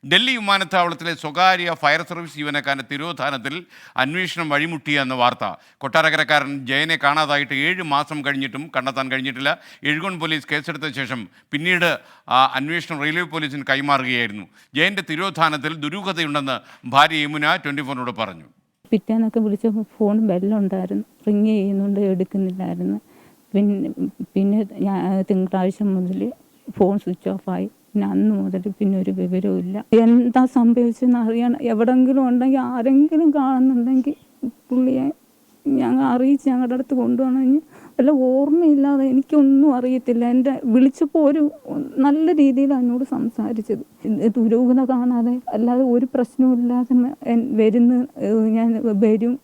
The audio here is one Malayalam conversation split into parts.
ഡൽഹി വിമാനത്താവളത്തിലെ സ്വകാര്യ ഫയർ സർവീസ് ജീവനക്കാരൻ്റെ തിരോധാനത്തിൽ അന്വേഷണം വഴിമുട്ടിയെന്ന വാർത്ത. കൊട്ടാരക്കരക്കാരൻ ജയനെ കാണാതായിട്ട് 7 മാസം കഴിഞ്ഞിട്ടും കണ്ടെത്താൻ കഴിഞ്ഞിട്ടില്ല. എഴുകോൺ പോലീസ് കേസെടുത്ത ശേഷം പിന്നീട് അന്വേഷണം റെയിൽവേ പോലീസിന് കൈമാറുകയായിരുന്നു. ജയൻ്റെ തിരോധാനത്തിൽ ദുരൂഹതയുണ്ടെന്ന് ഭാര്യ യമുന 24നോട് പറഞ്ഞു. പിറ്റേന്നൊക്കെ വിളിച്ചപ്പോൾ ഫോൺ ബെല്ലുണ്ടായിരുന്നു, റിങ് ചെയ്യുന്നുണ്ട്, എടുക്കുന്നില്ലായിരുന്നു. പിന്നെ തിങ്കളാഴ്ച മുതൽ ഫോൺ സ്വിച്ച് ഓഫായി. പിന്നെ അന്ന് മുതൽ പിന്നെ ഒരു വിവരവും ഇല്ല. എന്താ സംഭവിച്ചതെന്ന് അറിയണം. എവിടെങ്കിലും ഉണ്ടെങ്കിൽ ആരെങ്കിലും കാണുന്നുണ്ടെങ്കിൽ പുള്ളിയെ ഞങ്ങൾ അറിയിച്ച് ഞങ്ങളുടെ അടുത്ത് കൊണ്ടുപോകണമെങ്കിൽ വല്ല ഓർമ്മയില്ലാതെ എനിക്കൊന്നും അറിയത്തില്ല. എൻ്റെ വിളിച്ചപ്പോൾ ഒരു നല്ല രീതിയിലാണ് എന്നോട് സംസാരിച്ചത്. ദുരൂഹത കാണാതെ അല്ലാതെ ഒരു പ്രശ്നവും ഇല്ലാതെ ഞാൻ വരും,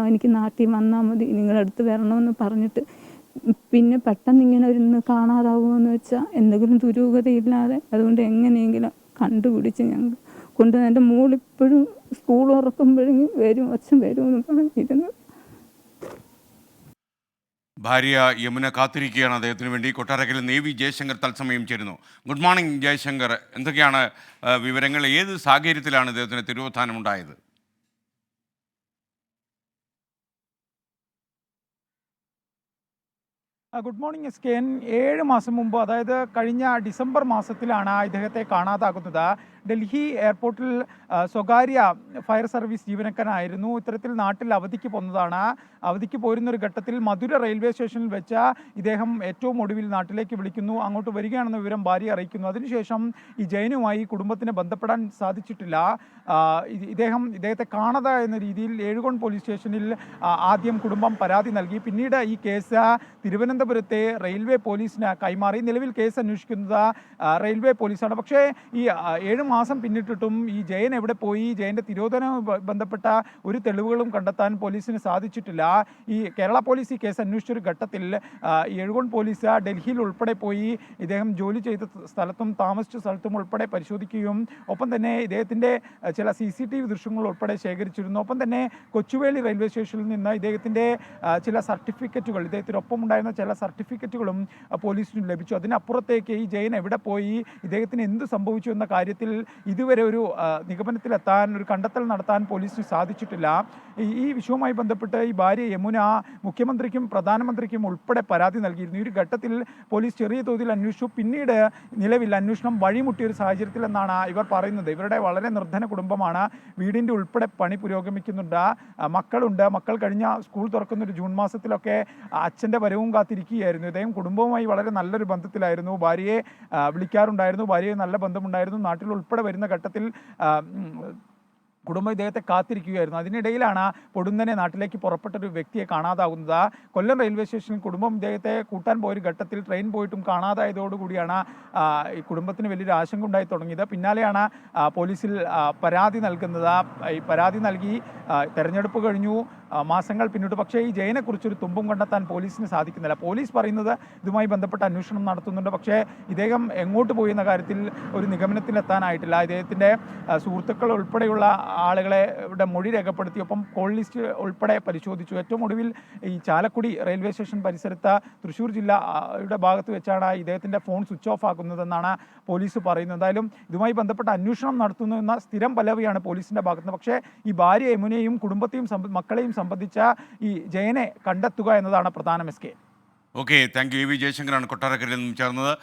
എനിക്ക് നാട്ടിൽ വന്നാൽ മതി, നിങ്ങളുടെ അടുത്ത് വരണമെന്ന് പറഞ്ഞിട്ട് പിന്നെ പെട്ടെന്ന് ഇങ്ങനെ ഒന്ന് കാണാതാവുമെന്ന് വെച്ചാൽ എന്തെങ്കിലും ദുരൂഹതയില്ലാതെ. അതുകൊണ്ട് എങ്ങനെയെങ്കിലും കണ്ടുപിടിച്ച് ഞങ്ങൾ കൊണ്ടുവന്ന് എൻ്റെ മോളിപ്പോഴും സ്കൂൾ തുറക്കുമ്പോഴെങ്കിലും വരും, അച്ഛൻ വരുമെന്ന് പറഞ്ഞിരുന്നു. ഭാര്യ യമുന കാത്തിരിക്കുകയാണ് അദ്ദേഹത്തിന് വേണ്ടി. കൊട്ടാരക്കരയിൽ നേവി ജയശങ്കർ തത്സമയം ചേരുന്നു. ഗുഡ് മോർണിംഗ് ജയശങ്കർ, എന്തൊക്കെയാണ് വിവരങ്ങൾ? ഏത് സാഹചര്യത്തിലാണ് ഇദ്ദേഹത്തിന് തിരോധാനം ഉണ്ടായത്? Good morning SKN. 7 മാസം മുമ്പ്, അതായത് കഴിഞ്ഞ ഡിസംബർ മാസത്തിലാണ് ഇദ്ദേഹത്തെ കാണാതാകുന്നത്. ഡൽഹി എയർപോർട്ടിൽ സ്വകാര്യ ഫയർ സർവീസ് ജീവനക്കാരനായിരുന്നു. ഇത്തരത്തിൽ നാട്ടിൽ അവധിക്ക് പോകുന്നതാണ്. അവധിക്ക് പോരുന്നൊരു ഘട്ടത്തിൽ മധുര റെയിൽവേ സ്റ്റേഷനിൽ വെച്ച് ഇദ്ദേഹം ഏറ്റവും ഒടുവിൽ നാട്ടിലേക്ക് വിളിക്കുന്നു. അങ്ങോട്ട് വരികയാണെന്ന വിവരം ഭാര്യ അറിയിക്കുന്നു. അതിനുശേഷം ഈ ജയനുമായി കുടുംബത്തിന് ബന്ധപ്പെടാൻ സാധിച്ചിട്ടില്ല. ഇദ്ദേഹത്തെ കാണാതെ എന്ന രീതിയിൽ എഴുകോൺ പോലീസ് സ്റ്റേഷനിൽ ആദ്യം കുടുംബം പരാതി നൽകി. പിന്നീട് ഈ കേസ് തിരുവനന്തപുരത്തെ റെയിൽവേ പോലീസിന് കൈമാറി. നിലവിൽ കേസ് അന്വേഷിക്കുന്നത് റെയിൽവേ പോലീസാണ്. പക്ഷേ ഈ 7 മാസം പിന്നിട്ടിട്ടും ഈ ജയൻ എവിടെ പോയി, ജയൻ്റെ തിരോധനവുമായി ബന്ധപ്പെട്ട ഒരു തെളിവുകളും കണ്ടെത്താൻ പോലീസിന് സാധിച്ചിട്ടില്ല. ഈ കേരള പോലീസ് ഈ കേസ് അന്വേഷിച്ചൊരു ഘട്ടത്തിൽ എഴുകോൺ പോലീസ് ഡൽഹിയിൽ ഉൾപ്പെടെ പോയി ഇദ്ദേഹം ജോലി ചെയ്ത സ്ഥലത്തും താമസിച്ച സ്ഥലത്തും ഉൾപ്പെടെ പരിശോധിക്കുകയും ഒപ്പം തന്നെ ഇദ്ദേഹത്തിൻ്റെ ചില CCTV ദൃശ്യങ്ങൾ ഉൾപ്പെടെ ശേഖരിച്ചിരുന്നു. ഒപ്പം തന്നെ കൊച്ചുവേളി റെയിൽവേ സ്റ്റേഷനിൽ നിന്ന് ഇദ്ദേഹത്തിൻ്റെ ചില സർട്ടിഫിക്കറ്റുകൾ, ഇദ്ദേഹത്തിനൊപ്പം ഉണ്ടായിരുന്ന ചില സർട്ടിഫിക്കറ്റുകളും പോലീസിന് ലഭിച്ചു. അതിനപ്പുറത്തേക്ക് ഈ ജയൻ എവിടെ പോയി, ഇദ്ദേഹത്തിന് എന്ത് സംഭവിച്ചു എന്ന കാര്യത്തിൽ ഇതുവരെ ഒരു നിഗമനത്തിലെത്താൻ, ഒരു കണ്ടെത്തൽ നടത്താൻ പോലീസിന് സാധിച്ചിട്ടില്ല. ഈ വിഷയവുമായി ബന്ധപ്പെട്ട് ഈ ഭാര്യ യമുന മുഖ്യമന്ത്രിക്കും പ്രധാനമന്ത്രിക്കും ഉൾപ്പെടെ പരാതി നൽകിയിരുന്നു. ഈ ഒരു ഘട്ടത്തിൽ പോലീസ് ചെറിയ തോതിൽ അന്വേഷിച്ചു. പിന്നീട് നിലവിൽ അന്വേഷണം വഴിമുട്ടിയ ഒരു സാഹചര്യത്തിലെന്നാണ് ഇവർ പറയുന്നത്. ഇവരുടെ വളരെ നിർധന കുടുംബമാണ്. വീടിൻ്റെ ഉൾപ്പെടെ പണി പുരോഗമിക്കുന്നുണ്ട്. മക്കളുണ്ട്. മക്കൾ കഴിഞ്ഞ സ്കൂൾ തുറക്കുന്ന ഒരു ജൂൺ മാസത്തിലൊക്കെ അച്ഛൻ്റെ വരവും കാത്തിരിക്കുകയായിരുന്നു. ഇദ്ദേഹം കുടുംബവുമായി വളരെ നല്ലൊരു ബന്ധത്തിലായിരുന്നു. ഭാര്യയെ വിളിക്കാറുണ്ടായിരുന്നു, ഭാര്യയെ നല്ല ബന്ധമുണ്ടായിരുന്നു. നാട്ടിൽ ഉൾപ്പെടെ വരുന്ന ഘട്ടത്തിൽ കുടുംബം ഇദ്ദേഹത്തെ കാത്തിരിക്കുകയായിരുന്നു. അതിനിടയിലാണ് പൊടുന്നനെ നാട്ടിലേക്ക് പുറപ്പെട്ടൊരു വ്യക്തിയെ കാണാതാകുന്നത്. കൊല്ലം റെയിൽവേ സ്റ്റേഷനിൽ കുടുംബം ഇദ്ദേഹത്തെ കൂട്ടാൻ പോയൊരു ഘട്ടത്തിൽ ട്രെയിൻ പോയിട്ടും കാണാതായതോടുകൂടിയാണ് ഈ കുടുംബത്തിന് വലിയൊരു ആശങ്ക ഉണ്ടായി തുടങ്ങിയത്. പിന്നാലെയാണ് പോലീസിൽ പരാതി നൽകുന്നത്. ഈ പരാതി നൽകി തെരഞ്ഞെടുപ്പ് കഴിഞ്ഞു, മാസങ്ങൾ പിന്നിട്ടു. പക്ഷേ ഈ ജയനെക്കുറിച്ചൊരു തുമ്പും കണ്ടെത്താൻ പോലീസിന് സാധിക്കുന്നില്ല. പോലീസ് പറയുന്നത് ഇതുമായി ബന്ധപ്പെട്ട അന്വേഷണം നടത്തുന്നുണ്ട്. പക്ഷേ ഇദ്ദേഹം എങ്ങോട്ട് പോയി എന്ന കാര്യത്തിൽ ഒരു നിഗമനത്തിലെത്താനായിട്ടില്ല. ഇദ്ദേഹത്തിൻ്റെ സുഹൃത്തുക്കൾ ഉൾപ്പെടെയുള്ള ആളുകളുടെ മൊഴി രേഖപ്പെടുത്തി, ഒപ്പം കോൾ ലിസ്റ്റ് ഉൾപ്പെടെ പരിശോധിച്ചു. ഏറ്റവും ഒടുവിൽ ഈ ചാലക്കുടി റെയിൽവേ സ്റ്റേഷൻ പരിസരത്ത് തൃശ്ശൂർ ജില്ലയുടെ ഭാഗത്ത് വെച്ചാണ് ഇദ്ദേഹത്തിൻ്റെ ഫോൺ സ്വിച്ച് ഓഫ് ആക്കുന്നതെന്നാണ് പോലീസ് പറയുന്നത്. എന്തായാലും ഇതുമായി ബന്ധപ്പെട്ട അന്വേഷണം നടത്തുന്നു എന്ന സ്ഥിരം പല്ലവിയാണ് പോലീസിൻ്റെ ഭാഗത്തുനിന്ന്. പക്ഷേ ഈ ഭാര്യ യമുനയും കുടുംബത്തെയും മക്കളെയും സംബന്ധിച്ച ഈ ജയനെ കണ്ടെത്തുക എന്നതാണ് പ്രധാന SK. Okay, thank you. ജയശങ്കറാണ് കൊട്ടാരക്കരയിൽ നിന്നും ചേർന്നത്.